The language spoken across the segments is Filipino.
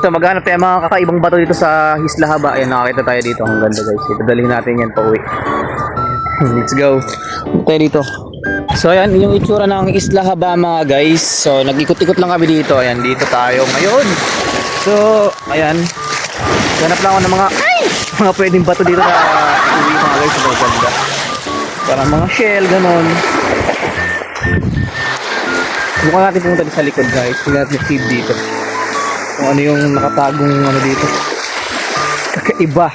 So maghanap tayo mga kakaibang bato dito sa Isla Haba. Ayan, nakakita tayo dito. Ang ganda guys. Itadalhin natin yan pa uwi. Let's go. Tayo dito. So ayan, yung itsura ng Isla Haba mga guys. So nag-ikot-ikot lang kami dito. Ayan, dito tayo ngayon. So ayan. Hanap lang ako ng mga pwedeng bato dito na uwi mga guys. So ganda. Parang mga shell, ganon. Subukan natin pumunta sa likod guys. Tingnan natin yung cave dito. Kung ano yung nakatagong ano dito. Kakaiba.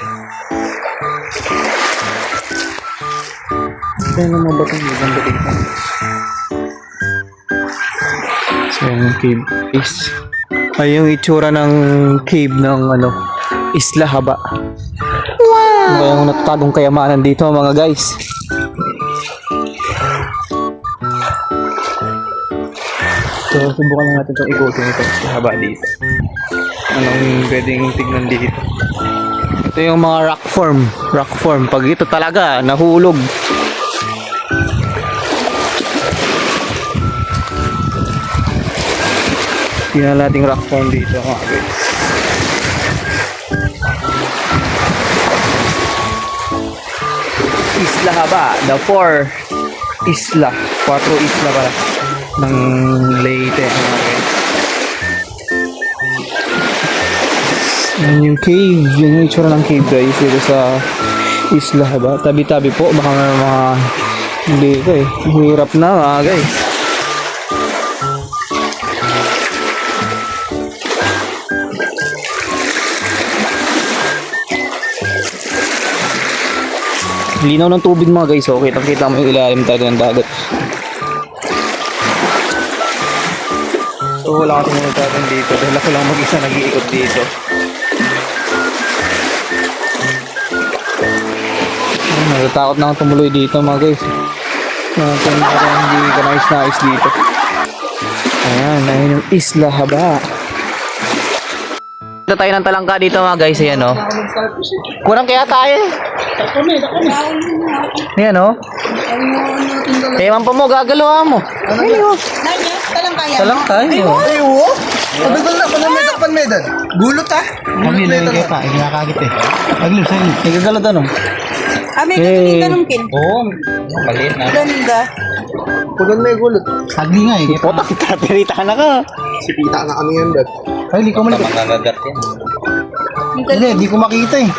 Kaya naman ba itong maganda dito? So yung cave is ay yung itsura ng cave ng ano Isla Haba. Wow! Yung natatagong kayamanan dito mga guys. So, subukan lang natin itong ikutin ito sa haba dito. Anong pwedeng tignan dito? Ito yung mga rock form. Pag ito talaga, nahulog. Tingnan natin rock form dito mga guys. Isla Haba, the 4 isla pala ng Leyte. Yan yung cave. Yan yung itsura ng cave guys dito sa Isla Haba. Tabi-tabi po. Baka may mga hindi ito eh. Hirap na mga guys. Linaw ng tubig mga guys. Okay, kitang-kita mo yung ilalim talaga ng dagat. So wala akong natin dito dahil ako lang mag-isa nag-iikot dito. Natatakot na akong tumuloy dito mga guys. Parang hindi ka nais dito. Ayan yung Isla Haba. Dito tayo ng talangka dito mga guys. Ayan o. Kurang kaya tayo eh. Ayan o. Ewan pa mo, gagalawa mo. Ano talangka yun. Ayo. Pagdagol na, panang medan. Gulot ah. Kami nilagay pa, kinakagit eh. Aglib, sa'yo. Nagagalo tanong. May gagawin tanongkin. Oo, maliit na. Ganda. Pagdagol na yung gulot. Agli nga eh. Potak, tatirita na ka. Sipita na kami yan, dad. Ay, hindi ko malikot. Mamagagat yan. Hindi, hindi ko makita eh.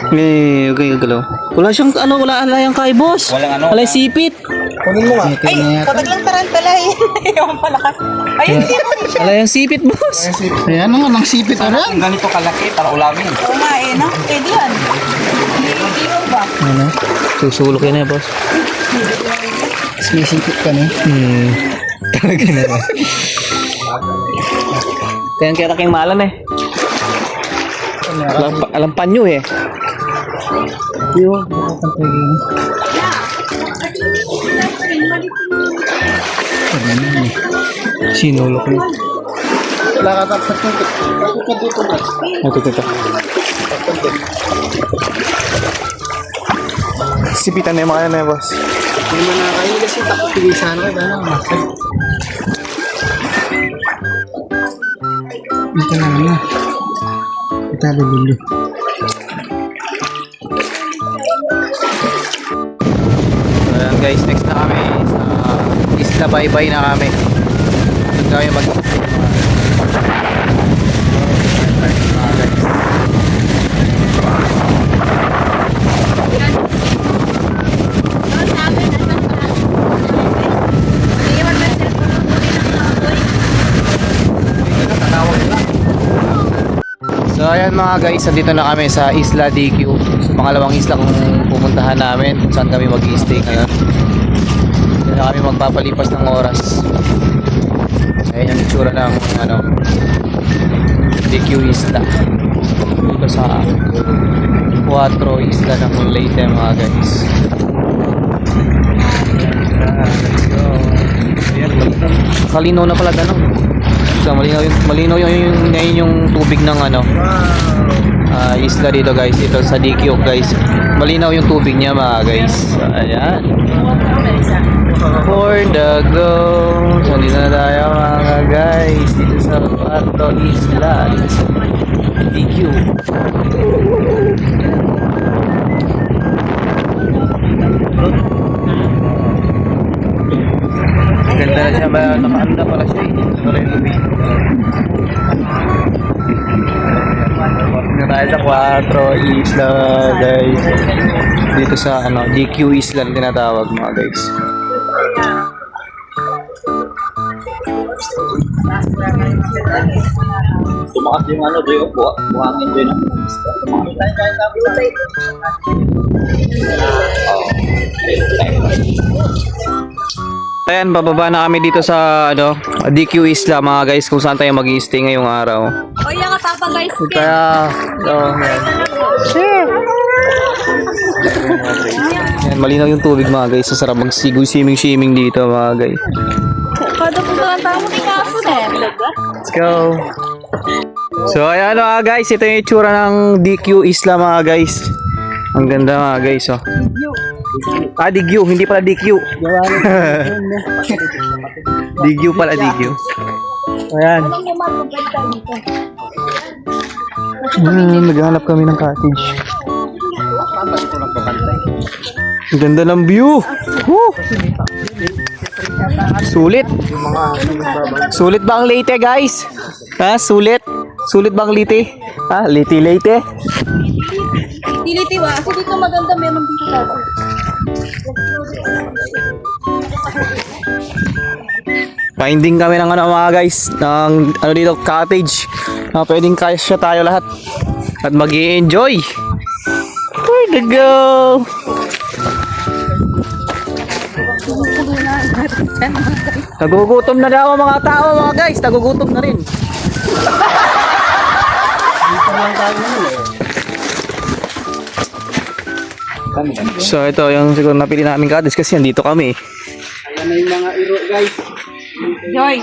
Okay, gagalaw. Wala siyang wala yung kay boss. Walang Wala yung sipit. Kunin mo nga. Ay, kapag lang tarantala yun. Ewan pala ka. Ayun, hindi mo siya. Wala yung sipit boss. Ayan nga, nang sipit ano? Ang ganito kalaki para ulamin. Oo nga eh, no? Pwede yan. Hindi mo ba? Ano? Susulok yun eh boss. Sinisipit ka na. Talaga na ba? Kaya kaya kaking malan eh. Alam panyo eh. Yo, nakakantay yun. Sinulok niya. Nakakatapos na ito. Bakit ka dito na? Ito. Sipitan na yung mga yan eh boss. Hindi mo nakakain kasi takot-pilisan ka ba? Ito na naman. Ito na dulo. So ayan guys, next na kami sa Isla Baybay na kami. Doon kami mag-stay. So ayan mga guys, nandito na kami sa Isla DQ. So pangalawang isla kung pumuntahan namin, kung saan kami mag-i-stay ngayon. Dito na kami magpapalipas ng oras. Ayan yung itsura ng DQ Isla. Dito sa 4 isla ng Leyte mga guys. Let's go. Ayan, kalinaw na pala tanong. So malinaw yung tubig ng isla dito guys. Ito sa DQ guys. Malinaw yung tubig niya mga guys. So, ayan. For the go. So dito na tayo mga guys. Dito sa Pato Isla. Dito sa DQ. Ganda na siya, nakaanda pala siya eh. Wala yung tubig. Na tayo sa 4 Isla guys. Dito sa ano, DQ Island tinatawag mga guys. Tumakas yung ano doon, buhangin doon. Ayan, bababa na kami dito sa ano, DQ Isla mga guys, kung saan tayo mag-i-stay ngayong araw. O yan ka tapa guys. Kaya, yan, malinaw yung tubig mga guys. Sarap mag-swimming dito mga guys. Kada po lang tayo ni kaso eh. Let's go. So ayan mga guys, ito yung itsura ng DQ Isla mga guys. Ang ganda mga guys oh. DQ, hindi pala DQ. DQ pala DQ. Ayan. Naghanap kami ng cottage. Ang ganda ng view. Woo! Sulit. Sulit ba ang Leyte guys? Ha? Sulit? Sulit ba ang Leyte? Ha? Leyte? Dilitiwa. Kasi dito maganda meron dito tayo. Finding kami ng ano mga guys, ng ano dito, cottage na pwedeng kasya tayo lahat at mag-i-enjoy. Where to go? Nagugutom na daw ang mga tao mga guys, nagugutom na rin. So ito yung siguro napili namin cottage kasi andito kami. Joy.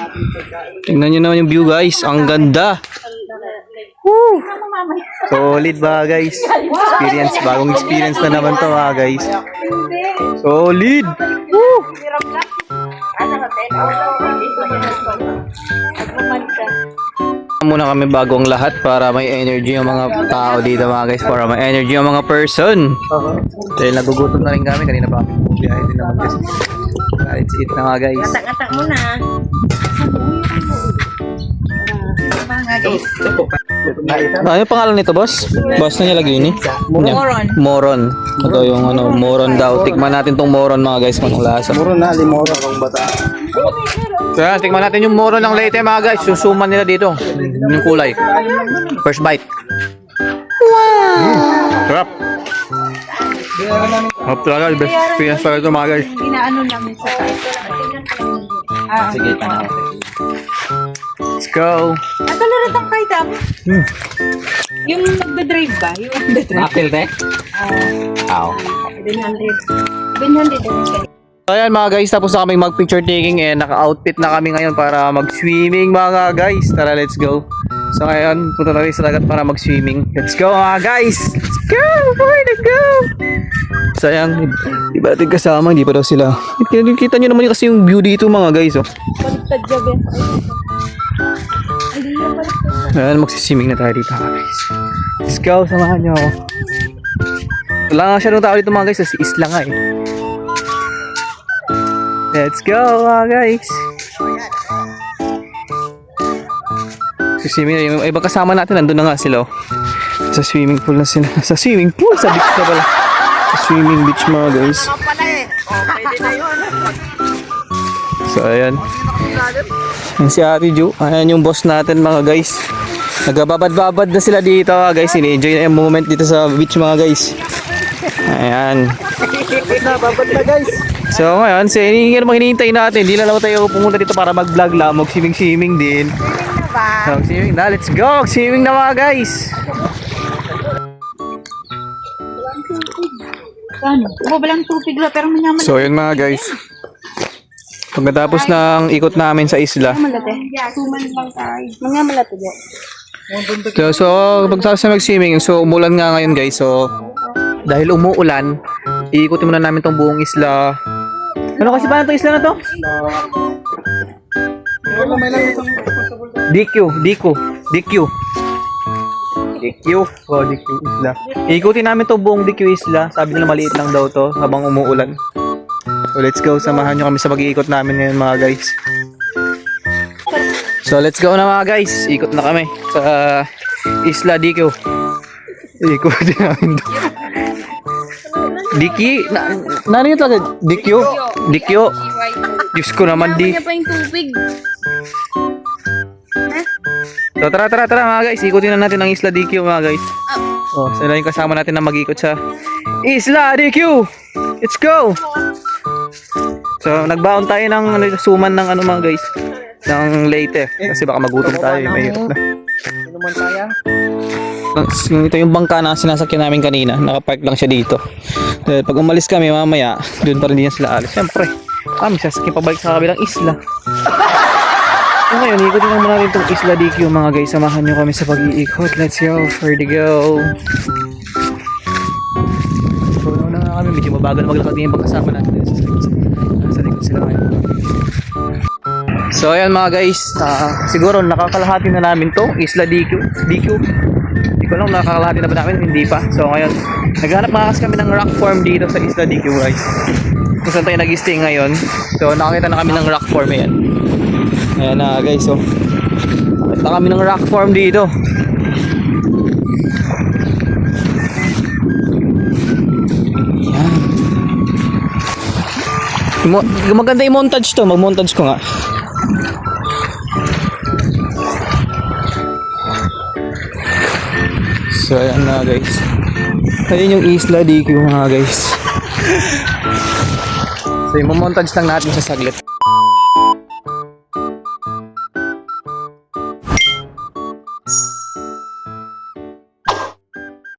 Tingnan nyo naman yung view guys, ang ganda. Woo! Solid ba guys? Experience, bagong experience na naman to mga guys. Solid! Woo! Muna kami bago ang lahat para may energy yung mga tao dito mga guys, para may energy yung mga person. Dahil nagugutom na rin kami, kanina pa kami bumiyahe din naman kasi. Let's eat na mga guys. Atak-atak mo na. Mga guys. Ano yung pangalan nito boss? Boss na niya lagi yun eh? Moron. Moron. Ito yung ano, moron daw. Tikman natin tong moron mga guys kung anong lasa. Muro na, limoro kang bata. So yan, tikman natin yung moron ng Leyte mga guys. Susuman nila dito. Yung kulay. First bite. Sarap. Sarap talaga. Best experience talaga ito mga guys. Inaano namin sa site. Sige, tanaw. Let's go. Nakalaro tang kay Dam. Yung nagbe-drive ba? Yung nagbe-drive. Apil, te? Aw. 700. So ayan mga guys, tapos na kaming mag-picture taking and naka-outfit na kami ngayon para mag-swimming mga guys. Tara, let's go. So ngayon, punta na rin sa dagat para mag-swimming. Let's go mga guys! Let's go! Where to go? Sayang, iba natin kasama, hindi pa daw sila. Kita nyo naman kasi yung view dito mga guys. Oh. Baliktad job yan. Ayan, magsiswimming na tayo dito mga guys. Let's go, samahan nyo ako. Wala nga siya nung tao dito mga guys, kasi isla nga eh. Let's go mga guys. Swimming na yung ibang kasama natin, nandun na nga sila oh. Sa swimming pool na sila. Sa swimming pool, sa beach na pala. Sa swimming beach mga guys. So ayan. Yan si Ate Ju. Ayan yung boss natin mga guys. Nagbabad-babad na sila dito mga guys. Ini-enjoy na yung moment dito sa beach mga guys. Ayan. Babad na guys. So ngayon, hinihintay natin. Hindi na lang tayo pumunta dito para mag-vlog lang. Mag-swimming din. Mag-swimming na. Let's go! Mag-swimming na mga guys. Ano? Babalang tubig lang pero manyaman. So yun mga guys. Pagkatapos ng ikot namin sa isla. Malate. Suman lang tayo. Mga malate do. So pagkatapos na mag-swimming, so umulan nga ngayon guys. So dahil umuulan, iikutin muna namin tong buong isla. Ano kasi ba itong isla na to? DQ. DQ. Oh, DQ Isla. Ikutin namin to buong DQ Isla. Sabi nila maliit lang daw to habang umuulan. So let's go, samahan nyo kami sa pag-iikot namin ngayon mga guys. So let's go na mga guys. Ikot na kami sa Isla DQ. Ikutin namin to. DQ? Nano yun talaga? DQ? DQ? Diyos ko naman di. Kaya pa yung tubig. So tara mga guys, ikutin na natin ang Isla DQ mga guys. Oh, sila yung kasama natin na mag-ikot sa Isla DQ. Let's go. So nagbaon tayo ng suman ng ano mga guys, ng Leyte kasi baka magutom tayo, mahirap na. Ito yung bangka na sinasakyan namin kanina, nakapark lang siya dito. Dahil pag umalis kami mamaya, doon pa rin din sila alis. Siyempre, kami sasakyan pabalik sa kabilang isla. So ngayon, ikutin lang muna natin itong Isla DQ mga guys. Samahan nyo kami sa pag-iikot. Let's go, for the go. So nauna nga kami, medyo mabagal maglakad din yung pagkasama natin. Nasa likod sila ngayon. So ayan mga guys, siguro nakakalahati na namin to Isla DQ. Hindi ko lang nakakalahati na ba namin, hindi pa. So ngayon, naghanap makas kami ng rock form dito sa Isla DQ guys. Kung saan tayo nag-stay ngayon. So nakakita na kami ng rock form yan. Ayan na guys, so nakita kami ng rock form dito. Ayan. Maganda yung montage to, mag-montage ko nga. So ayan na guys. Ayan yung Isla DQ mga guys. So yung montage lang natin sa saglit.